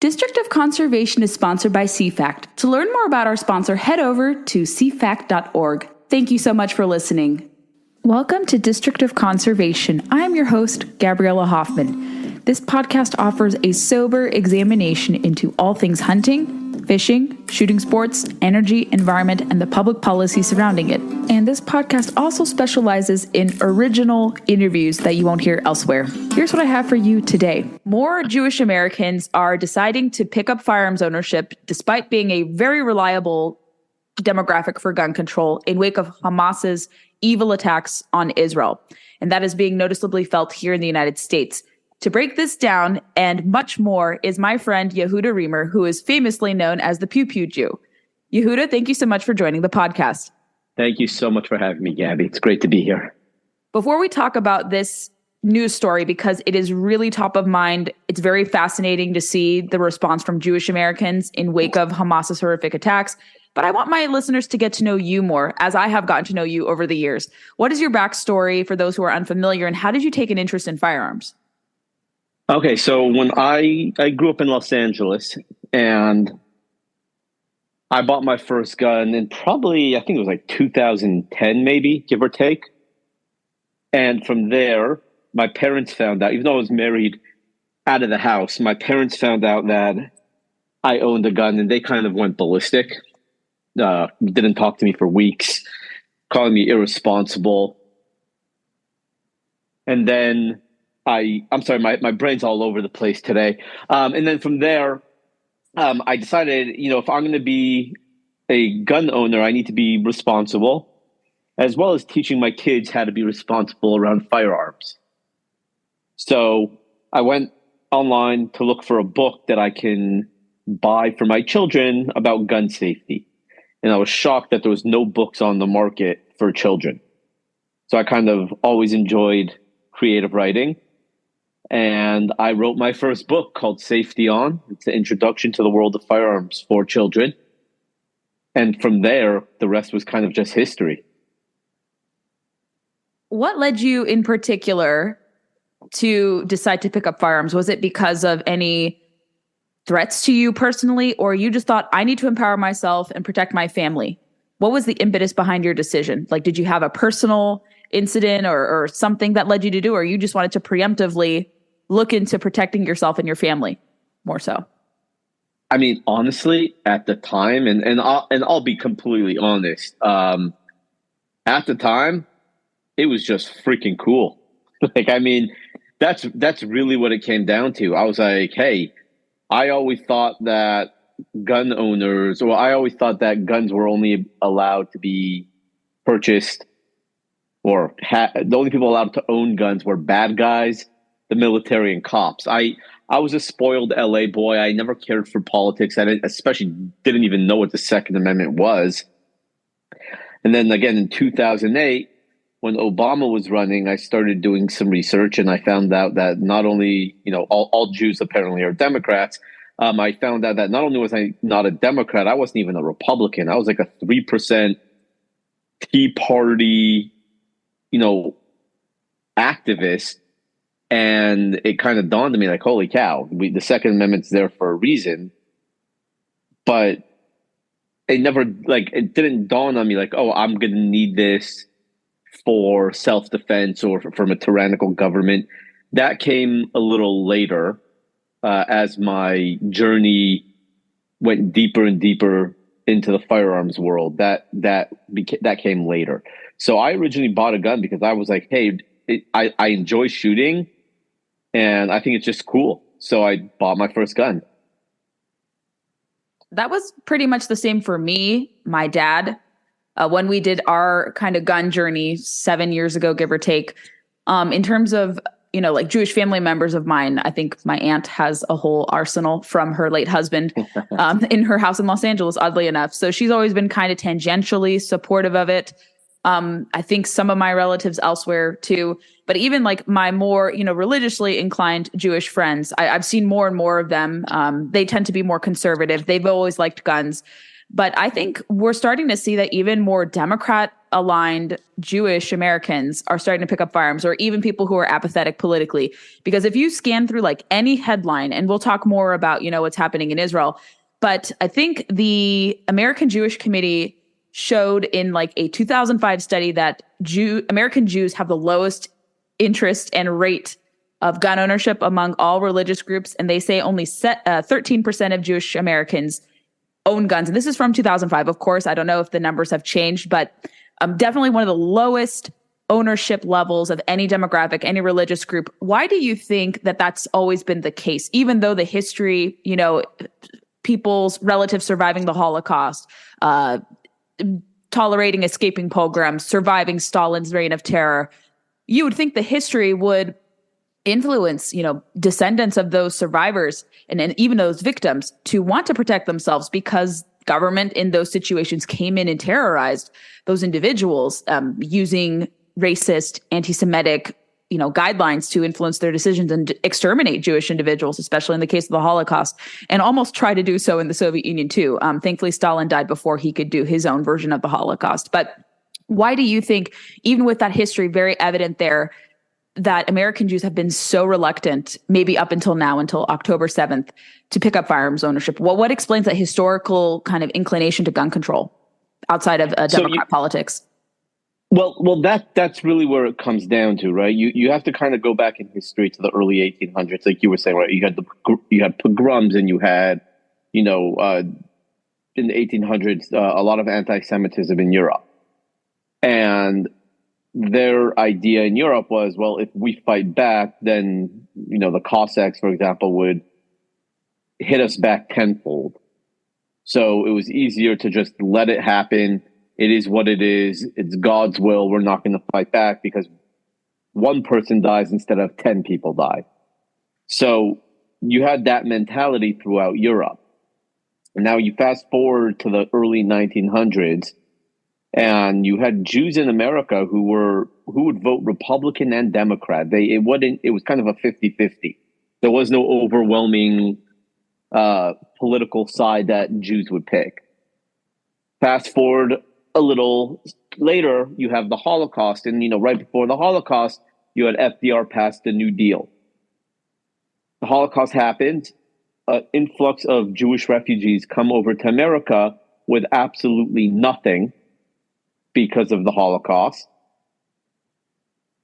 District of Conservation is sponsored by CFACT. To learn more about our sponsor, head over to cfact.org. Thank you so much for listening. Welcome to District of Conservation. I'm your host, Gabriella Hoffman. This podcast offers a sober examination into all things hunting, fishing, shooting sports, energy, environment, and the public policy surrounding it. And this podcast also specializes in original interviews that you won't hear elsewhere. Here's what I have for you today. More Jewish Americans are deciding to pick up firearms ownership despite being a very reliable demographic for gun control in wake of Hamas's evil attacks on Israel. And that is being noticeably felt here in the United States. To break this down and much more is my friend Yehuda Remer, who is famously known as the Pew Pew Jew. Yehuda, thank you so much for joining the podcast. Thank you so much for having me, Gabby. It's great to be here. Before we talk about this news story, because it is really top of mind, it's very fascinating to see the response from Jewish Americans in wake of Hamas's horrific attacks. But I want my listeners to get to know you more, as I have gotten to know you over the years. What is your backstory for those who are unfamiliar, and how did you take an interest in firearms? Okay, so when I grew up in Los Angeles, and I bought my first gun in probably, I think it was like 2010, maybe, give or take. And from there, my parents found out, even though I was married out of the house, my parents found out that I owned a gun, and they kind of went ballistic. Didn't talk to me for weeks, calling me irresponsible. And then I'm sorry, my brain's all over the place today. And then from there, I decided, if I'm going to be a gun owner, I need to be responsible, as well as teaching my kids how to be responsible around firearms. So I went online to look for a book that I can buy for my children about gun safety. And I was shocked that there was no books on the market for children. So I kind of always enjoyed creative writing. And I wrote my first book called Safety On. It's an introduction to the world of firearms for children. And from there, the rest was kind of just history. What led you in particular to decide to pick up firearms? Was it because of any threats to you personally, or you just thought, I need to empower myself and protect my family? What was the impetus behind your decision? Like, did you have a personal incident or something that led you to do, or you just wanted to preemptively look into protecting yourself and your family more so? I mean, honestly, at the time, and I'll be completely honest, at the time, it was just freaking cool. That's really what it came down to. I was like, hey, I always thought that guns were only allowed to be purchased, or the only people allowed to own guns were bad guys, the military, and cops. I was a spoiled LA boy. I never cared for politics. I especially didn't even know what the Second Amendment was. And then again in 2008, when Obama was running, I started doing some research, and I found out that not only, all Jews apparently are Democrats. I found out that not only was I not a Democrat, I wasn't even a Republican. I was like a 3% Tea Party, activist. And it kind of dawned on me like, holy cow, the Second Amendment's there for a reason. But it didn't dawn on me like, oh, I'm going to need this for self-defense or from a tyrannical government. That came a little later as my journey went deeper and deeper into the firearms world. That came later. So I originally bought a gun because I was like, hey, I enjoy shooting, and I think it's just cool. So I bought my first gun. That was pretty much the same for me. My dad, when we did our kind of gun journey 7 years ago, give or take, in terms of, like Jewish family members of mine, I think my aunt has a whole arsenal from her late husband in her house in Los Angeles, oddly enough. So she's always been kind of tangentially supportive of it. I think some of my relatives elsewhere too, but even like my more, religiously inclined Jewish friends, I've seen more and more of them. They tend to be more conservative. They've always liked guns. But I think we're starting to see that even more Democrat-aligned Jewish Americans are starting to pick up firearms, or even people who are apathetic politically. Because if you scan through like any headline, and we'll talk more about, what's happening in Israel, but I think the American Jewish Committee showed in like a 2005 study that American Jews have the lowest interest and rate of gun ownership among all religious groups. And they say only 13% of Jewish Americans own guns. And this is from 2005. Of course, I don't know if the numbers have changed, but definitely one of the lowest ownership levels of any demographic, any religious group. Why do you think that that's always been the case, even though the history, people's relatives surviving the Holocaust, tolerating escaping pogroms, surviving Stalin's reign of terror? You would think the history would influence, descendants of those survivors and even those victims to want to protect themselves, because government in those situations came in and terrorized those individuals, using racist, anti-Semitic, guidelines to influence their decisions and exterminate Jewish individuals, especially in the case of the Holocaust, and almost try to do so in the Soviet Union too. Thankfully, Stalin died before he could do his own version of the Holocaust. But why do you think, even with that history very evident there, that American Jews have been so reluctant, maybe up until now, until October 7th, to pick up firearms ownership? What explains that historical kind of inclination to gun control outside of Democrat politics? Well, that's really where it comes down to, right? You have to kind of go back in history to the early 1800s, like you were saying, right? You had pogroms, and you had, in the 1800s, a lot of anti-Semitism in Europe, and their idea in Europe was, well, if we fight back, then, the Cossacks, for example, would hit us back tenfold. So it was easier to just let it happen. It is what it is. It's God's will. We're not going to fight back because one person dies instead of 10 people die. So you had that mentality throughout Europe. And now you fast forward to the early 1900s, and you had Jews in America who would vote Republican and Democrat. It was kind of a 50-50. There was no overwhelming political side that Jews would pick. Fast forward a little later, you have the Holocaust, and right before the Holocaust, you had FDR pass the New Deal. The Holocaust happened. An influx of Jewish refugees come over to America with absolutely nothing because of the Holocaust.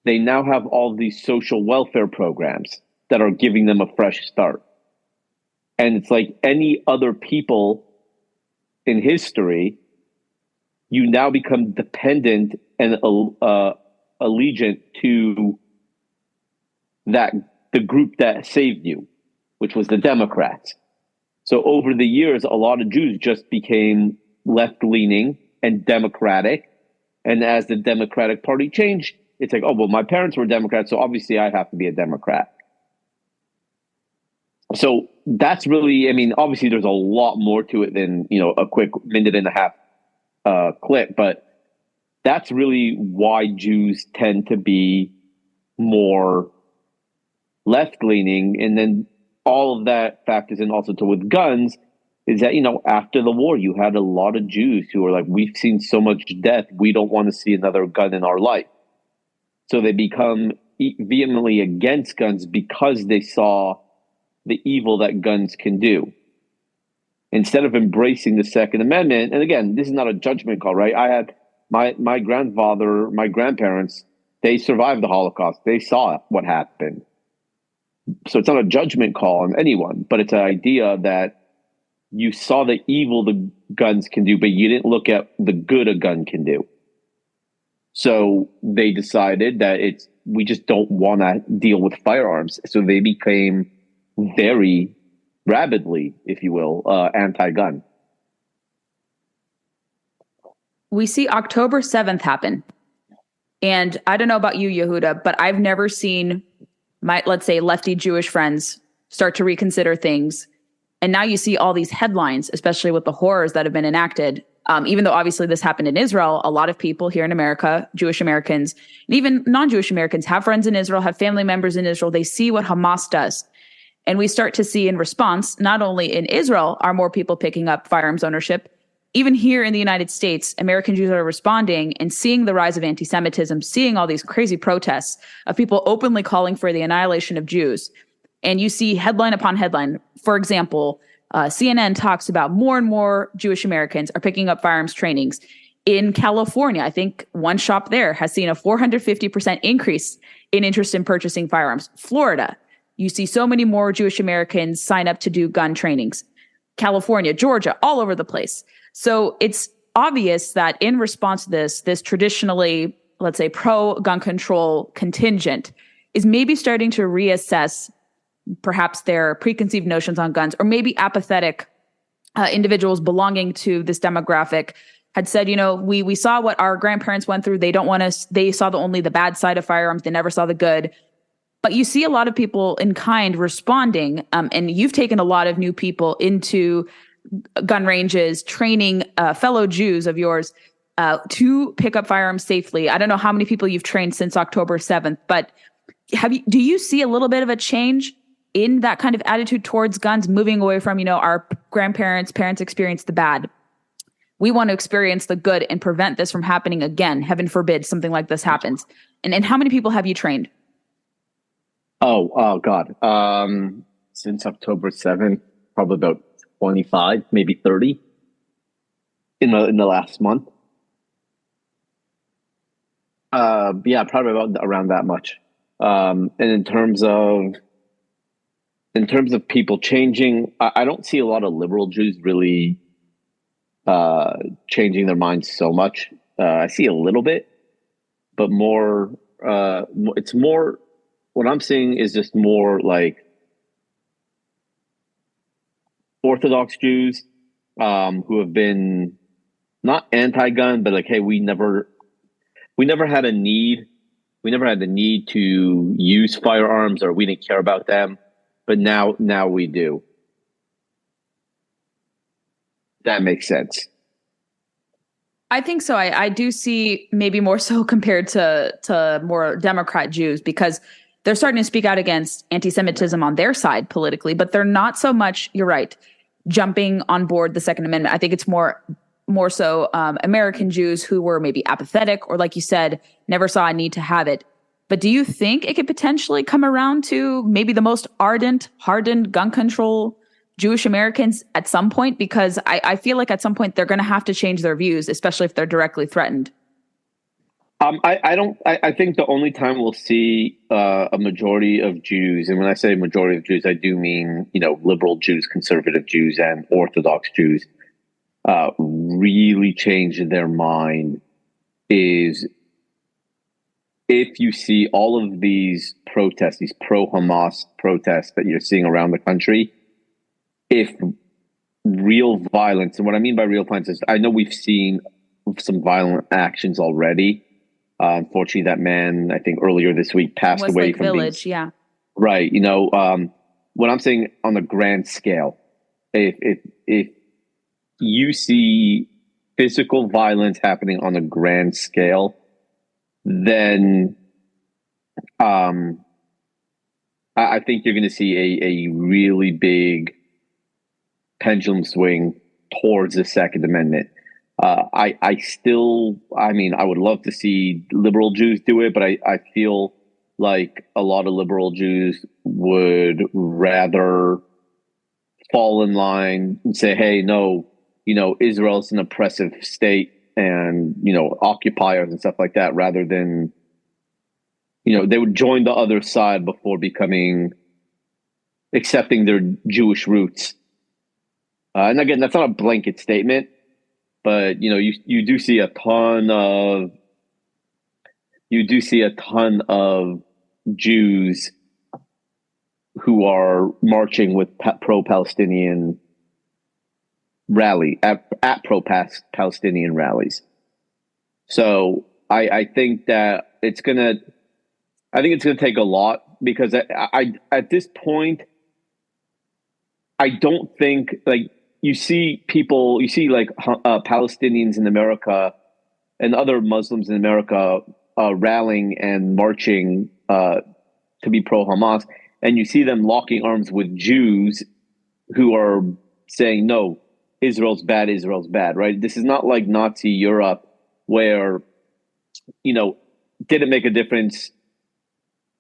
They now have all these social welfare programs that are giving them a fresh start. And it's like any other people in history, you now become dependent and allegiant to the group that saved you, which was the Democrats. So over the years, a lot of Jews just became left-leaning and democratic. And as the Democratic Party changed, it's like, oh, well, my parents were Democrats, so obviously I have to be a Democrat. So that's really, obviously there's a lot more to it than, a quick minute and a half clip, but that's really why Jews tend to be more left-leaning. And then all of that factors in also to with guns is that, after the war, you had a lot of Jews who were like, we've seen so much death, we don't want to see another gun in our life. So they become vehemently against guns because they saw the evil that guns can do. Instead of embracing the Second Amendment, and again, this is not a judgment call, right? I had my grandfather, my grandparents, they survived the Holocaust. They saw what happened. So it's not a judgment call on anyone, but it's an idea that you saw the evil the guns can do, but you didn't look at the good a gun can do. So they decided that we just don't want to deal with firearms. So they became very rabidly, if you will, anti-gun. We see October 7th happen. And I don't know about you, Yehuda, but I've never seen my, let's say, lefty Jewish friends start to reconsider things. And now you see all these headlines, especially with the horrors that have been enacted. Even though obviously this happened in Israel, a lot of people here in America, Jewish Americans, and even non-Jewish Americans, have friends in Israel, have family members in Israel. They see what Hamas does. And we start to see in response, not only in Israel are more people picking up firearms ownership, even here in the United States, American Jews are responding and seeing the rise of anti-Semitism, seeing all these crazy protests of people openly calling for the annihilation of Jews. And you see headline upon headline. For example, CNN talks about more and more Jewish Americans are picking up firearms trainings. In California, I think one shop there has seen a 450% increase in interest in purchasing firearms. Florida, you see so many more Jewish Americans sign up to do gun trainings. California, Georgia, all over the place. So it's obvious that in response to this traditionally, let's say, pro-gun control contingent is maybe starting to reassess perhaps their preconceived notions on guns, or maybe apathetic individuals belonging to this demographic had said, we saw what our grandparents went through. They don't want us. They saw only the bad side of firearms. They never saw the good. But you see a lot of people in kind responding, and you've taken a lot of new people into gun ranges, training fellow Jews of yours to pick up firearms safely. I don't know how many people you've trained since October 7th, but do you see a little bit of a change in that kind of attitude towards guns, moving away from, our grandparents, parents experienced the bad. We want to experience the good and prevent this from happening again. Heaven forbid something like this happens. And how many people have you trained? Oh God. Since October 7th, probably about 25, maybe 30 in the last month. Yeah, probably around that much. And in terms of people changing, I don't see a lot of liberal Jews really changing their minds so much. I see a little bit, but more. It's more. What I'm seeing is just more like Orthodox Jews who have been not anti-gun, but like, hey, we never had a need. We never had the need to use firearms, or we didn't care about them, but now we do. That makes sense. I think so. I do see maybe more so compared to more Democrat Jews, because they're starting to speak out against anti-Semitism on their side politically, but they're not so much, you're right, jumping on board the Second Amendment. I think it's more so American Jews who were maybe apathetic, or like you said, never saw a need to have it. But do you think it could potentially come around to maybe the most ardent, hardened gun control Jewish Americans at some point? Because I feel like at some point they're going to have to change their views, especially if they're directly threatened. I think the only time we'll see a majority of Jews, and when I say majority of Jews, I do mean, liberal Jews, conservative Jews, and Orthodox Jews, really change their mind is if you see all of these protests, these pro-Hamas protests that you're seeing around the country, if real violence, and what I mean by real violence is, I know we've seen some violent actions already. Unfortunately, that man, I think earlier this week, passed away Westlake from Village, yeah. Right. What I'm saying on the grand scale, if you see physical violence happening on a grand scale, then I think you're going to see a really big pendulum swing towards the Second Amendment. I would love to see liberal Jews do it, but I feel like a lot of liberal Jews would rather fall in line and say, hey, no, Israel's an oppressive state and, occupiers and stuff like that, rather than, they would join the other side before accepting their Jewish roots. And again, that's not a blanket statement, but, you do see a ton of Jews who are marching with pro-Palestinian at pro-Palestinian rallies. So I think that it's gonna take a lot, because I at this point, I don't think, like, you see Palestinians in America and other Muslims in America rallying and marching to be pro-Hamas, and you see them locking arms with Jews who are saying, no, Israel's bad, right? This is not like Nazi Europe where, didn't make a difference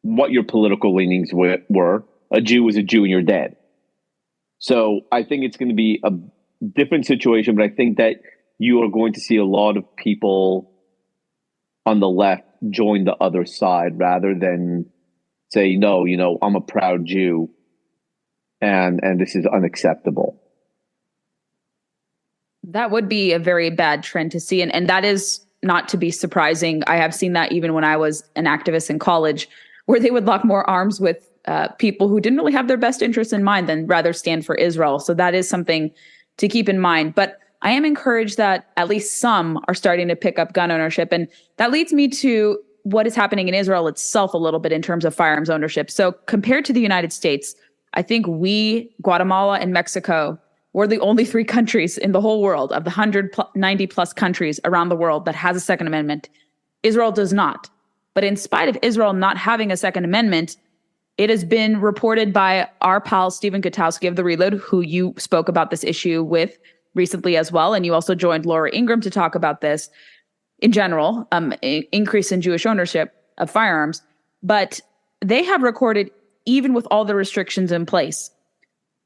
what your political leanings were. A Jew is a Jew and you're dead. So I think it's going to be a different situation, but I think that you are going to see a lot of people on the left join the other side rather than say, no, I'm a proud Jew and this is unacceptable. That would be a very bad trend to see. And that is not to be surprising. I have seen that even when I was an activist in college, where they would lock more arms with people who didn't really have their best interests in mind than rather stand for Israel. So that is something to keep in mind. But I am encouraged that at least some are starting to pick up gun ownership. And that leads me to what is happening in Israel itself a little bit in terms of firearms ownership. So compared to the United States, I think we, Guatemala and Mexico, we're the only three countries in the whole world of the 190 plus countries around the world that has a Second Amendment. Israel does not. But in spite of Israel not having a Second Amendment, it has been reported by our pal, Stephen Gutowski of The Reload, who you spoke about this issue with recently as well. And you also joined Laura Ingram to talk about this in general, increase in Jewish ownership of firearms. But they have recorded, even with all the restrictions in place,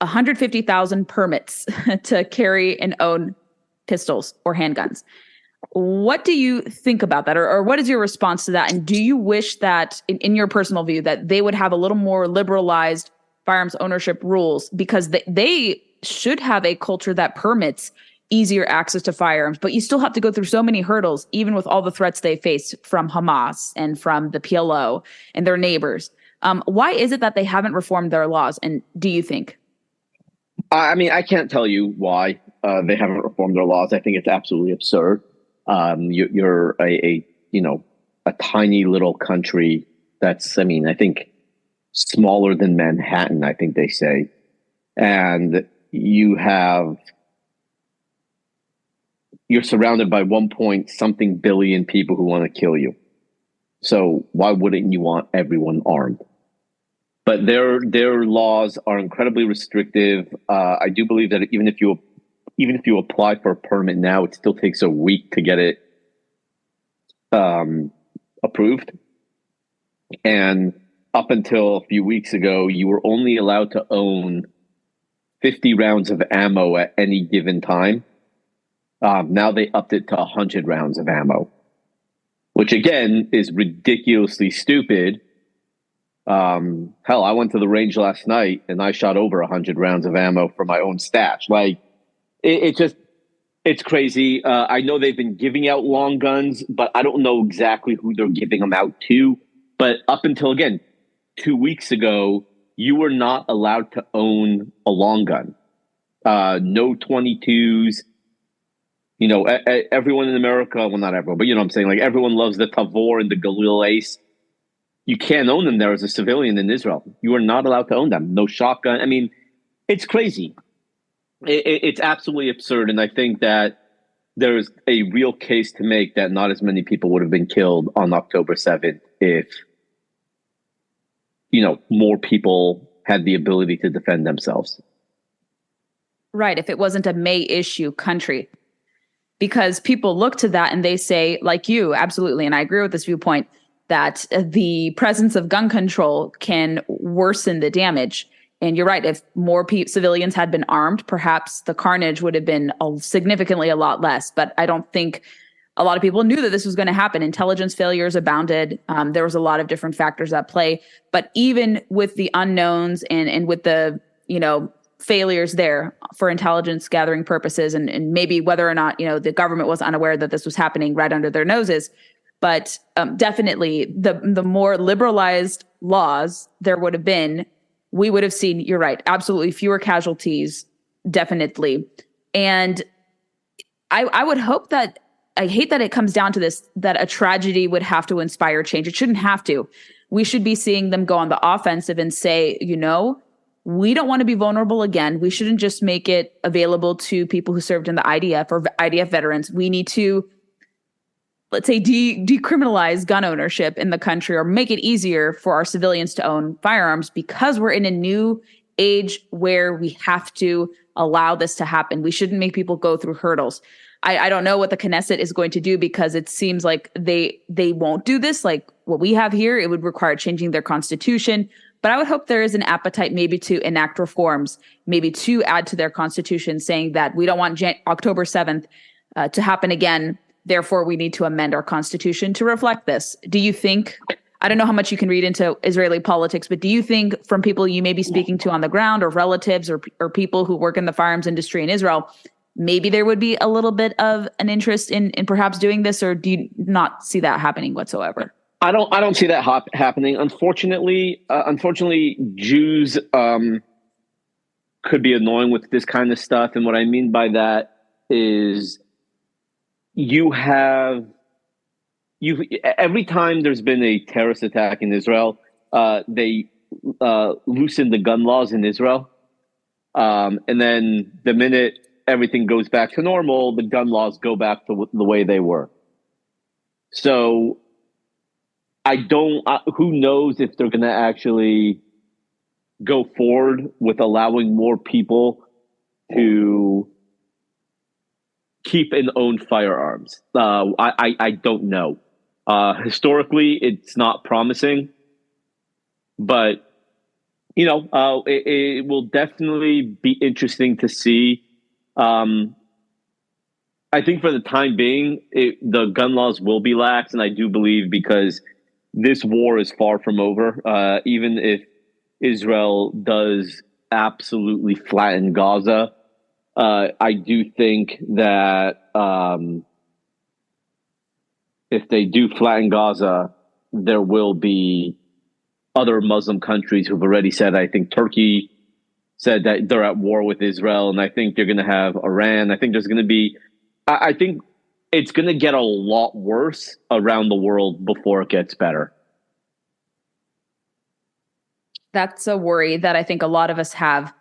150,000 permits to carry and own pistols or handguns. What do you think about that? Or what is your response to that? And do you wish that, in your personal view, that they would have a little more liberalized firearms ownership rules? Because they should have a culture that permits easier access to firearms, but you still have to go through so many hurdles, even with all the threats they face from Hamas and from the PLO and their neighbors. Why is it that they haven't reformed their laws? And do you think? I mean, I can't tell you why they haven't reformed their laws. I think it's absolutely absurd. You're a tiny little country that's, I think smaller than Manhattan, I think they say. And you're surrounded by 1 point something billion people who want to kill you. So why wouldn't you want everyone armed? But their laws are incredibly restrictive. I do believe that even if you apply for a permit now, it still takes a week to get it approved. And up until a few weeks ago, you were only allowed to own 50 rounds of ammo at any given time. Now they upped it to 100 rounds of ammo, which again is ridiculously stupid. Hell, I went to the range last night and I shot over 100 rounds of ammo for my own stash. Like, it's crazy. I know they've been giving out long guns, but I don't know exactly who they're giving them out to. But up until, again, 2 weeks ago, you were not allowed to own a long gun. No 22s. Everyone in America, well, not everyone, but I'm saying, like, everyone loves the Tavor and the Galil Ace. You can't own them there as a civilian in Israel. You are not allowed to own them. No shotgun. I mean, it's crazy. It's absolutely absurd. And I think that there's a real case to make that not as many people would have been killed on October 7th if, more people had the ability to defend themselves. Right. If it wasn't a May issue country. Because people look to that and they say, like you, absolutely, and I agree with this viewpoint, that the presence of gun control can worsen the damage. And you're right, if more civilians had been armed, perhaps the carnage would have been significantly a lot less. But I don't think a lot of people knew that this was going to happen. Intelligence failures abounded. There was a lot of different factors at play. But even with the unknowns and with the, failures there for intelligence gathering purposes and maybe whether or not, the government was unaware that this was happening right under their noses. But definitely the more liberalized laws there would have been, we would have seen, you're right, absolutely fewer casualties, definitely. And I would hope that, I hate that it comes down to this, that a tragedy would have to inspire change. It shouldn't have to. We should be seeing them go on the offensive and say, we don't want to be vulnerable again. We shouldn't just make it available to people who served in the IDF or IDF veterans. We need to, let's say, decriminalize gun ownership in the country or make it easier for our civilians to own firearms because we're in a new age where we have to allow this to happen. We shouldn't make people go through hurdles. I don't know what the Knesset is going to do, because it seems like they won't do this. Like what we have here, it would require changing their constitution. But I would hope there is an appetite maybe to enact reforms, maybe to add to their constitution, saying that we don't want October 7th to happen again. Therefore, we need to amend our constitution to reflect this. Do you think, I don't know how much you can read into Israeli politics, but do you think from people you may be speaking to on the ground, or relatives, or people who work in the firearms industry in Israel, maybe there would be a little bit of an interest in perhaps doing this, or do you not see that happening whatsoever? I don't see that happening. Unfortunately, Jews could be annoying with this kind of stuff, and what I mean by that is every time there's been a terrorist attack in Israel, they loosen the gun laws in Israel, and then the minute everything goes back to normal, the gun laws go back to the way they were. So who knows if they're going to actually go forward with allowing more people to keep and own firearms. I don't know. Historically, it's not promising, but it will definitely be interesting to see. I think for the time being, the gun laws will be lax, and I do believe because this war is far from over. Even if Israel does absolutely flatten Gaza, I do think that if they do flatten Gaza, there will be other Muslim countries who've already said, I think Turkey said that they're at war with Israel, and I think they're going to have Iran. I think there's going to be, I think it's going to get a lot worse around the world before it gets better. That's a worry that I think a lot of us have.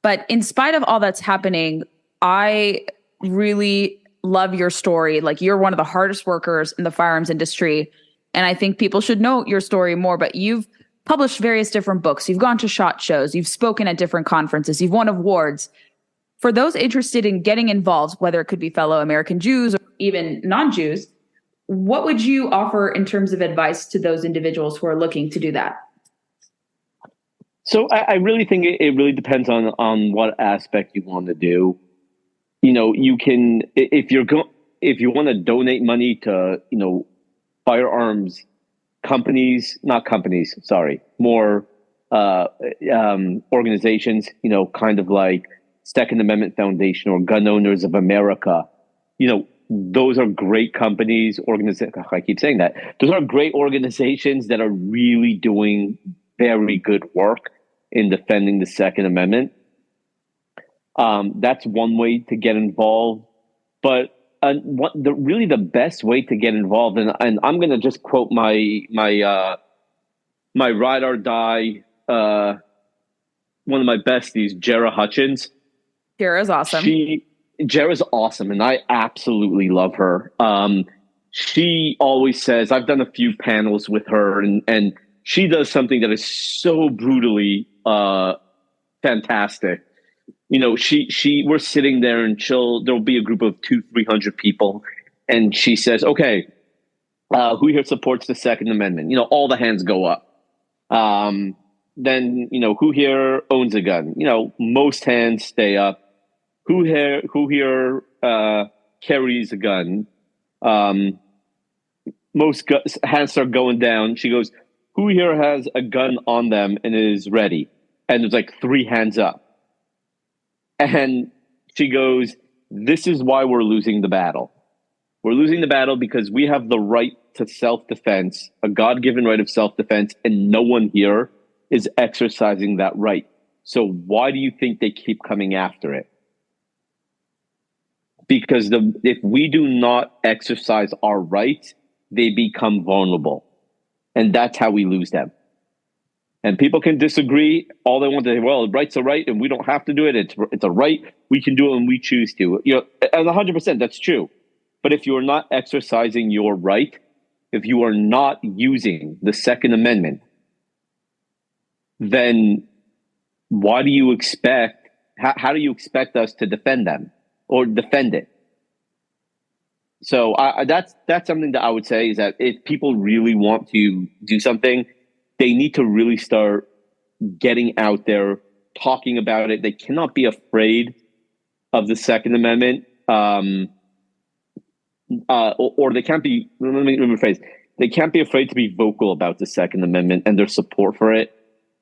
But in spite of all that's happening, I really love your story. Like, you're one of the hardest workers in the firearms industry. And I think people should know your story more. But you've published various different books. You've gone to SHOT Shows. You've spoken at different conferences. You've won awards. For those interested in getting involved, whether it could be fellow American Jews or even non-Jews, what would you offer in terms of advice to those individuals who are looking to do that? So I really think it really depends on what aspect you want to do. You can, if you want to donate money to, firearms companies, not companies, sorry, more organizations, kind of like Second Amendment Foundation or Gun Owners of America, those are great companies, I keep saying that. Those are great organizations that are really doing very good work in defending the Second Amendment. That's one way to get involved. But the best way to get involved, and I'm going to just quote my ride or die, one of my besties, Jara Hutchins. Jara's awesome. Jara's awesome, and I absolutely love her. She always says, I've done a few panels with her, and she does something that is so brutally fantastic. We're sitting there and there'll be a group of 200-300 people, and she says, okay, who here supports the Second Amendment? All the hands go up. Then, who here owns a gun? Most hands stay up. Who here carries a gun? Most hands start going down. She goes, who here has a gun on them and is ready? And there's like 3 hands up. And she goes, this is why we're losing the battle. We're losing the battle because we have the right to self-defense, a God-given right of self-defense, and no one here is exercising that right. So why do you think they keep coming after it? Because if we do not exercise our rights, they become vulnerable. And that's how we lose them. And people can disagree all they want to say. Well, a right's a right, and we don't have to do it. It's a right. We can do it when we choose to. And 100%, that's true. But if you are not exercising your right, if you are not using the Second Amendment, then why do you expect, how do you expect us to defend them or defend it? So that's something that I would say, is that if people really want to do something, they need to really start getting out there, talking about it. They cannot be afraid of the Second Amendment, or they can't be. Let me rephrase. They can't be afraid to be vocal about the Second Amendment and their support for it.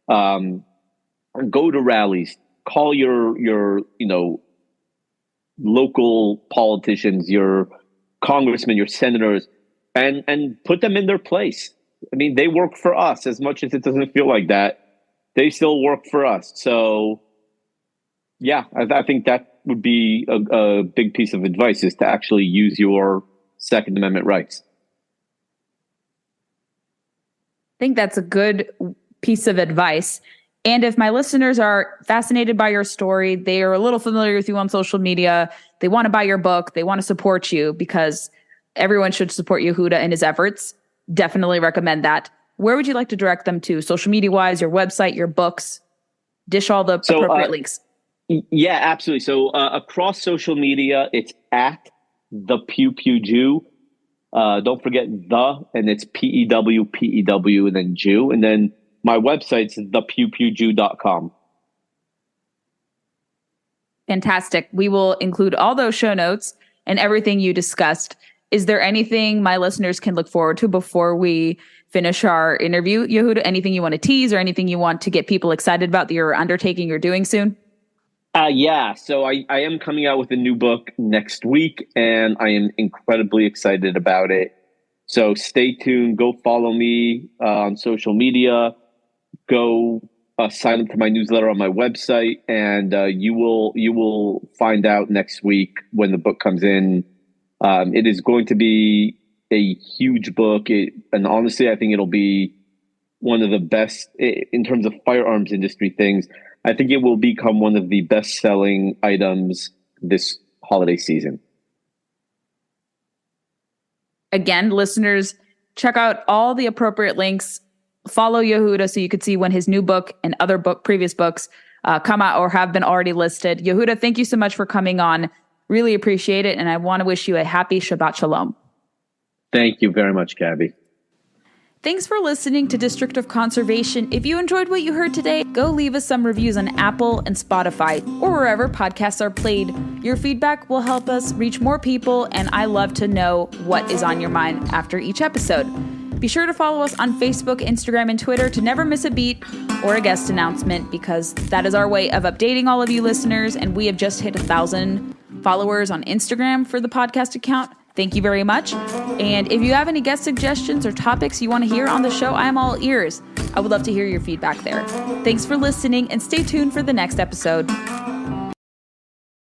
Go to rallies. Call your local politicians, your congressmen, your senators, and put them in their place. I mean, they work for us. As much as it doesn't feel like that, they still work for us. So, yeah, I think that would be a big piece of advice, is to actually use your Second Amendment rights. I think that's a good piece of advice. And if my listeners are fascinated by your story, they are a little familiar with you on social media, they want to buy your book, they want to support you, because everyone should support Yehuda in his efforts, definitely recommend that. Where would you like to direct them to, social media-wise, your website, your books? Dish all the appropriate links. Yeah, absolutely. So across social media, it's at the Pew Pew Jew. Don't forget and it's PEW, and then Jew. And then my website's thepewpewjew.com. Fantastic. We will include all those show notes and everything you discussed. Is there anything my listeners can look forward to before we finish our interview, Yehuda? Anything you want to tease, or anything you want to get people excited about that you're undertaking or doing soon? Yeah. So I am coming out with a new book next week, and I am incredibly excited about it. So stay tuned. Go follow me on social media. Go sign up to my newsletter on my website, and you will find out next week when the book comes in. It is going to be a huge book, and honestly, I think it'll be one of the best in terms of firearms industry things. I think it will become one of the best-selling items this holiday season. Again, listeners, check out all the appropriate links. Follow Yehuda so you could see when his new book and other previous books come out or have been already listed. Yehuda, thank you so much for coming on. Really appreciate it, and I want to wish you a happy Shabbat Shalom. Thank you very much, Gabby. Thanks for listening to District of Conservation. If you enjoyed what you heard today, go leave us some reviews on Apple and Spotify or wherever podcasts are played. Your feedback will help us reach more people, and I love to know what is on your mind after each episode. Be sure to follow us on Facebook, Instagram, and Twitter to never miss a beat or a guest announcement, because that is our way of updating all of you listeners, and we have just hit 1,000 followers on Instagram for the podcast account. Thank you very much. And if you have any guest suggestions or topics you want to hear on the show, I am all ears. I would love to hear your feedback there. Thanks for listening, and stay tuned for the next episode.